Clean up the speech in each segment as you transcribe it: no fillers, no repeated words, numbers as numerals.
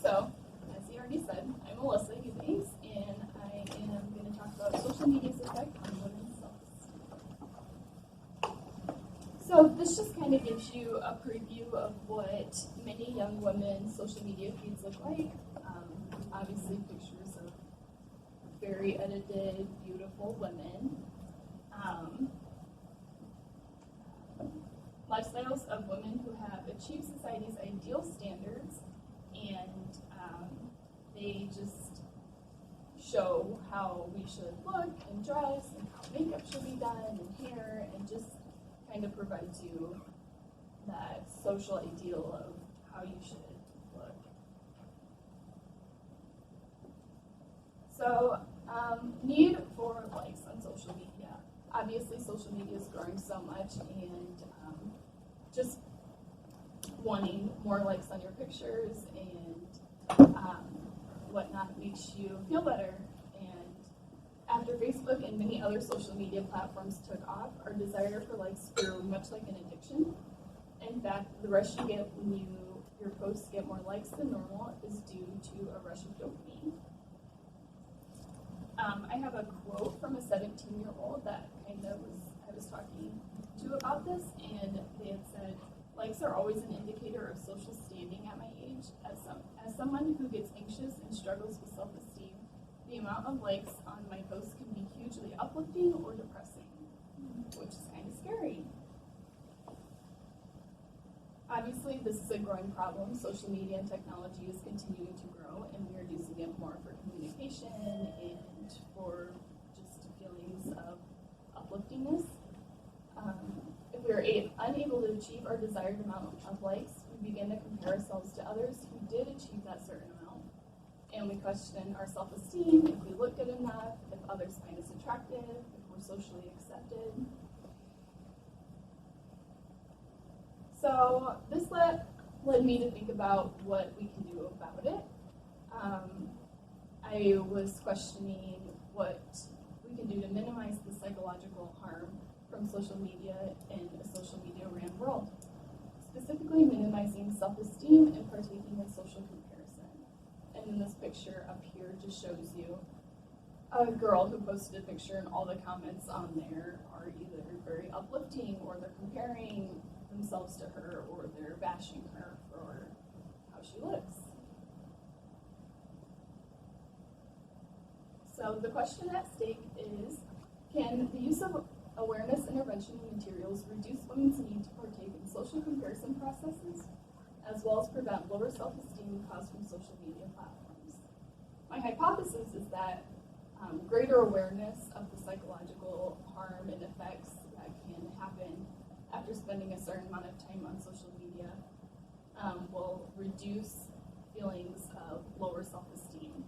So, as he already said, I'm Alyssa Eubanks, and I am going to talk about social media's effect on women's self-esteem. So, this just kind of gives you a preview of what many young women's social media feeds look like. Obviously, pictures of very edited, beautiful women. Lifestyles of women who have achieved society's ideal standards, and they just show how we should look and dress and how makeup should be done and hair, and just kind of provides you that social ideal of how you should look. So, need for likes on social media. Obviously, social media is growing so much, and just wanting more likes on your pictures and whatnot makes you feel better. And after Facebook and many other social media platforms took off, our desire for likes grew much like an addiction. In fact, the rush you get when your posts get more likes than normal is due to a rush of dopamine. I have a quote from a 17-year-old that I was talking to about this, and they had said, "Likes are always an indicator of social standing at my age. As someone who gets anxious and struggles with self-esteem, the amount of likes on my posts can be hugely uplifting or depressing," which is kind of scary. Obviously, this is a growing problem. Social media and technology is continuing to grow, and we are using it more for communication and for just feelings of upliftingness. If we are unable to achieve our desired amount of likes, we begin to compare ourselves to others who did achieve that certain amount. And we question our self-esteem, if we look good enough, if others find us attractive, if we're socially accepted. So this led me to think about what we can do about it. I was questioning what we can do to minimize the psychological harm from social media in a social media ran world, specifically minimizing self-esteem and partaking in social comparison. And then this picture up here just shows you a girl who posted a picture, and all the comments on there are either very uplifting, or they're comparing themselves to her, or they're bashing her for how she looks. So the question at stake is, can the use of awareness intervention materials reduce women's need to partake in social comparison processes, as well as prevent lower self-esteem caused from social media platforms? My hypothesis is that greater awareness of the psychological harm and effects that can happen after spending a certain amount of time on social media will reduce feelings of lower self-esteem.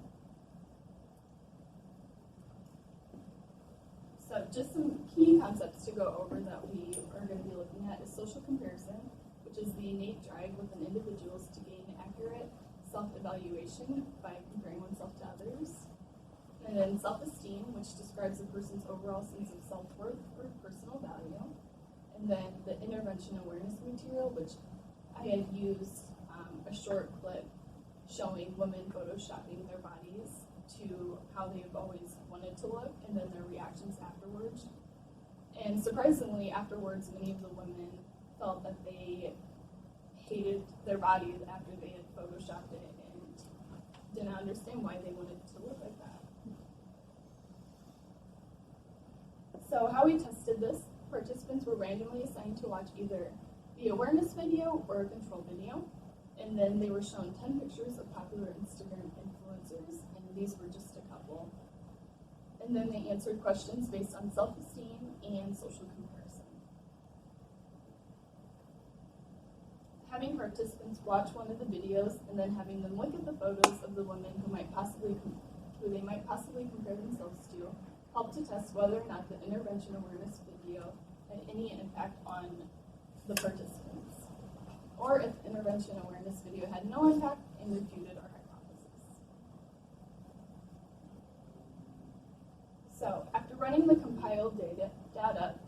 So just some key concepts to go over that we are going to be looking at is social comparison, which is the innate drive within individuals to gain accurate self-evaluation by comparing oneself to others. And then self-esteem, which describes a person's overall sense of self-worth or personal value. And then the intervention awareness material, which I had used a short clip showing women photoshopping their bodies to how they've always wanted to look, and then their reactions afterwards. And surprisingly, afterwards, many of the women felt that they hated their bodies after they had photoshopped it and didn't understand why they wanted to look like that. So how we tested this, participants were randomly assigned to watch either the awareness video or a control video, and then they were shown 10 pictures of popular Instagram influencers, and these were just a couple. And then they answered questions based on self-esteem and social comparison. Having participants watch one of the videos and then having them look at the photos of the women who they might possibly compare themselves to helped to test whether or not the intervention awareness video had any impact on the participants, or if intervention awareness video had no impact and refuted our hypothesis. So, after running the compiled data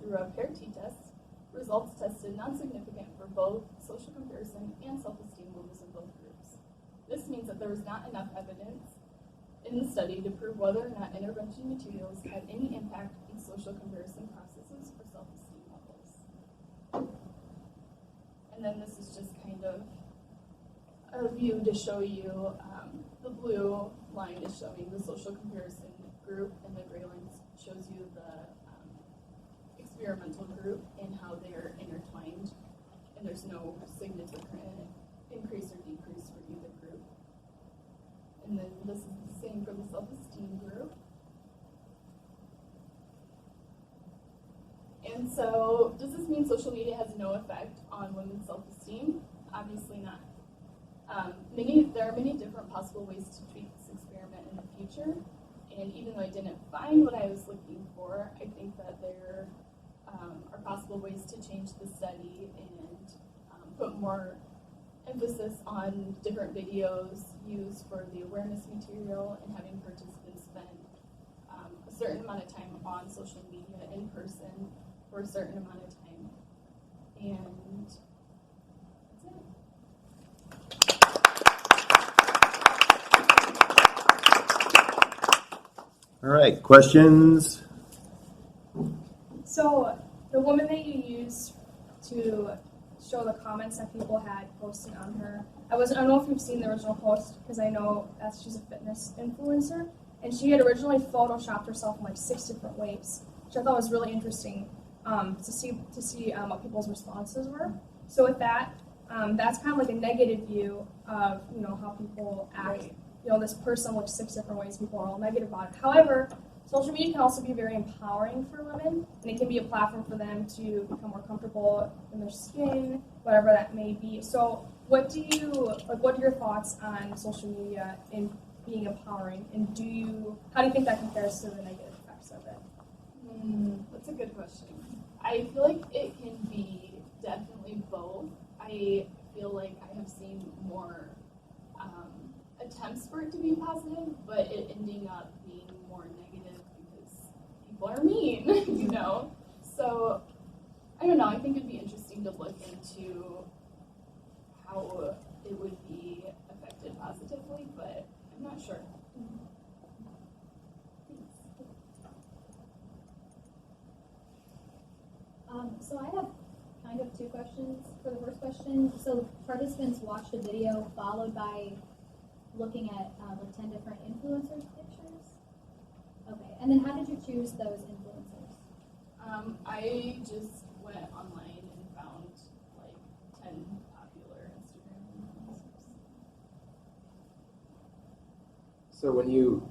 through a paired t-test, results tested non-significant for both social comparison and self-esteem levels in both groups. This means that there was not enough evidence in the study to prove whether or not intervention materials had any impact on social comparison processes or self-esteem levels. And then this is just kind of a view to show you, the blue line is showing the social comparison group, and the gray line shows you the experimental group and how they're intertwined, and there's no significant increase or decrease for either group. And then this is the same for the self-esteem group. And so, does this mean social media has no effect on women's self-esteem? Obviously not. There are many different possible ways to tweak this experiment in the future, and even though I didn't find what I was looking for, I think that there are possible ways to change the study and put more emphasis on different videos used for the awareness material and having participants spend a certain amount of time on social media in person for a certain amount of time. And that's it. All right, questions? So the woman that you used to show the comments that people had posted on her, I don't know if you've seen the original post, because I know that she's a fitness influencer, and she had originally photoshopped herself in like 6 different ways, which I thought was really interesting to see what people's responses were. So with that, that's kind of like a negative view of how people act. Right. This person looks 6 different ways. People are all negative about it. However, social media can also be very empowering for women, and it can be a platform for them to become more comfortable in their skin, whatever that may be. So, what are your thoughts on social media in being empowering, and how do you think that compares to the negative effects of it? That's a good question. I feel like it can be definitely both. I feel like I have seen more attempts for it to be positive, but it ending up being more negative because people are mean, So, I don't know, I think it'd be interesting to look into how it would be affected positively, but I'm not sure. So I have kind of 2 questions for the first question. So participants watched a video followed by looking at like 10 different influencers' pictures? Okay, and then how did you choose those influencers? I just went online and found like 10 popular Instagram influencers. So when you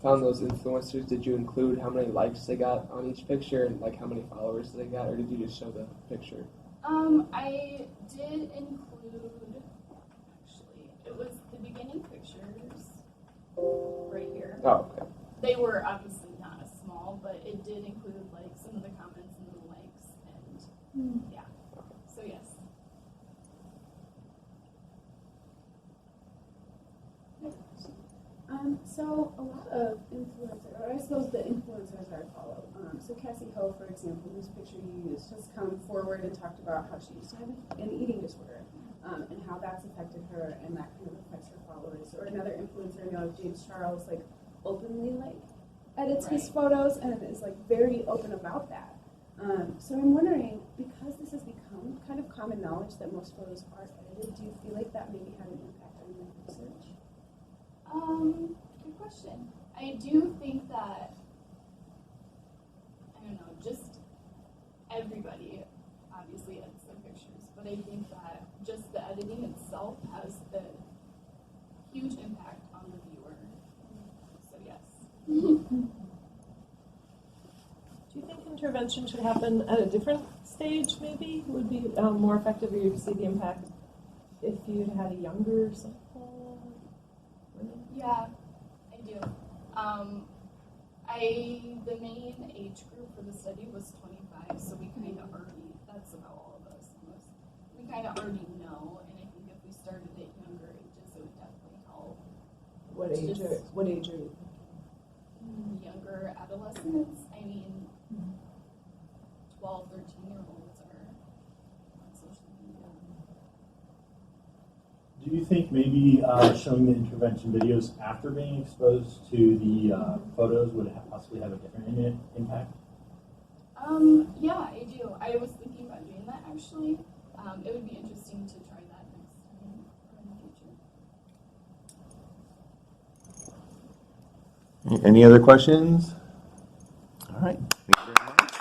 found those influencers, did you include how many likes they got on each picture and like how many followers they got, or did you just show the picture? I did include, actually, it was the beginning pictures right here. Oh, okay. They were obviously not as small, but it did include like some of the comments and the likes, and yeah. So yes. So a lot of influencers, or I suppose the influencers I follow, so Cassie Ho, for example, whose picture you used, has come forward and talked about how she used to have an eating disorder, and how that's affected her, and that kind of affects her followers. Or another influencer I know, James Charles, like openly edits his photos and is like very open about that. So I'm wondering, because this has become kind of common knowledge that most photos are edited, do you feel like that maybe had an impact on your research? Good question. I do think that, I don't know, just everybody obviously edits their pictures, but I think that just the editing itself has a huge impact on the viewer. So yes. Do you think intervention should happen at a different stage, maybe? Would be more effective, or you'd see the impact if you'd had a younger sample? Yeah, I do. The main age group for the study was 25, so we kind of already, that's about all of us almost. We kind of already know, and I think if we started at younger ages, it would definitely help. What age are you? Younger adolescents, I mean, 12, 13-year-olds are on social media. Do you think maybe showing the intervention videos after being exposed to the photos would possibly have a different impact? Yeah, I do. I was thinking about doing that actually. It would be interesting to try that next time or in the future. Any other questions? All right. Thank you very much.